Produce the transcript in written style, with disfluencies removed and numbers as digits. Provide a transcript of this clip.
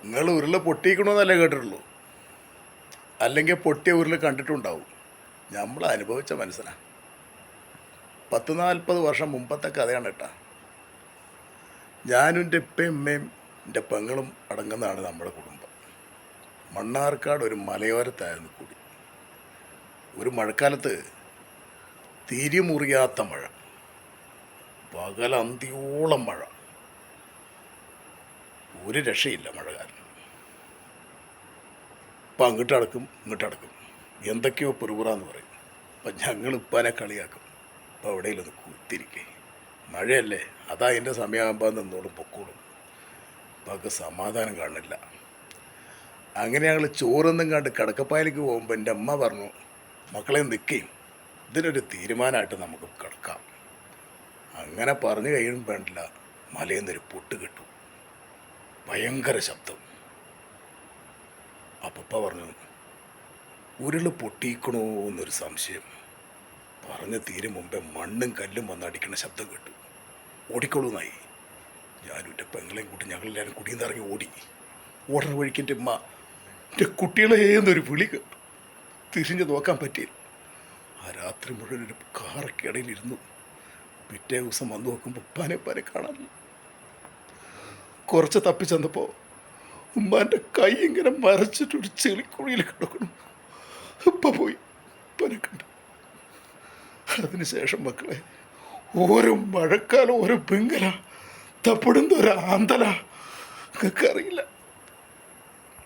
നിങ്ങൾ ഉരുള് പൊട്ടിക്കണമെന്നല്ലേ കേട്ടിട്ടുള്ളൂ, അല്ലെങ്കിൽ പൊട്ടിയ ഉരുള് കണ്ടിട്ടുണ്ടാവും. നമ്മൾ അനുഭവിച്ച മനസ്സിനാ. 40-40 വർഷം മുമ്പത്തെ കഥയാണ് കേട്ടാ. ഞാനും എൻ്റെ ഇപ്പയും ഉമ്മയും എൻ്റെ പെങ്ങളും അടങ്ങുന്നതാണ് നമ്മുടെ കുടുംബം. മണ്ണാർക്കാട് ഒരു മലയോരത്തായിരുന്നു കൂടി. ഒരു മഴക്കാലത്ത് തിരിമുറിയാത്ത മഴ, പകലന്തിയോളം മഴ, ഒരു രക്ഷയില്ല മഴ കാരണം. ഇപ്പം അങ്ങോട്ടടക്കും ഇങ്ങോട്ടടക്കും, എന്തൊക്കെയോ പെറുപുറാന്ന് പറയും. അപ്പം ഞങ്ങൾ ഉപ്പാനെ കളിയാക്കും, ഇപ്പം എവിടെയെങ്കിലും കുത്തിരിക്കേ, മഴയല്ലേ, അതാ അതിൻ്റെ സമയമാകുമ്പോൾ നിന്നോളും പൊക്കോളും. ഇപ്പൊക്കെ സമാധാനം കാണില്ല. അങ്ങനെ ഞങ്ങൾ ചോറൊന്നും കണ്ട് കിടക്കപ്പായലേക്ക് പോകുമ്പോൾ എൻ്റെ അമ്മ പറഞ്ഞു, മക്കളെ നിൽക്കുകയും ഇതിനൊരു തീരുമാനമായിട്ട് നമുക്ക് കിടക്കാം. അങ്ങനെ പറഞ്ഞു കഴിയുമ്പോൾ വേണ്ടില്ല, മലയിൽ നിന്നൊരു പൊട്ട് കിട്ടും, ഭയങ്കര ശബ്ദം. അപ്പൂപ്പ പറഞ്ഞു, ഉരുള് പൊട്ടിക്കണോ എന്നൊരു സംശയം. പറഞ്ഞ് തീരും മുമ്പേ മണ്ണും കല്ലും വന്നടിക്കണ ശബ്ദം കേട്ടു. ഓടിക്കോളൂന്നായി. ഞാനും എൻ്റെ പെങ്ങളെയും കൂട്ടി ഞങ്ങളെല്ലാവരും കുടിയിൽ നിന്ന് ഇറങ്ങി ഓടി. ഓടുന്ന വഴിക്ക് എൻ്റെ ഉമ്മ എൻ്റെ കുട്ടികളെ എന്നൊരു വിളി കേട്ടു. തിരിഞ്ഞ് നോക്കാൻ പറ്റിയില്ല. ആ രാത്രി മുഴുവൻ ഒരു കാറക്കിടയിലിരുന്നു. പിറ്റേ ദിവസം വന്ന് നോക്കുമ്പോൾ ഉപ്പാനെ കാണാനില്ല. കുറച്ച് തപ്പി ചെന്നപ്പോൾ ഉമ്മാൻ്റെ കൈ ഇങ്ങനെ മരച്ചിട്ടൊരു ചെളിക്കുഴിയിൽ കിടക്കണം. ഉപ്പ പോയി, ഉപ്പനെ കണ്ടു. അതിനുശേഷം മക്കളെ, ഓരോ മഴക്കാലം ഓരോ ബംഗല തപ്പെടുന്ന ഒരു ആന്തല, നിങ്ങൾക്ക് അറിയില്ല.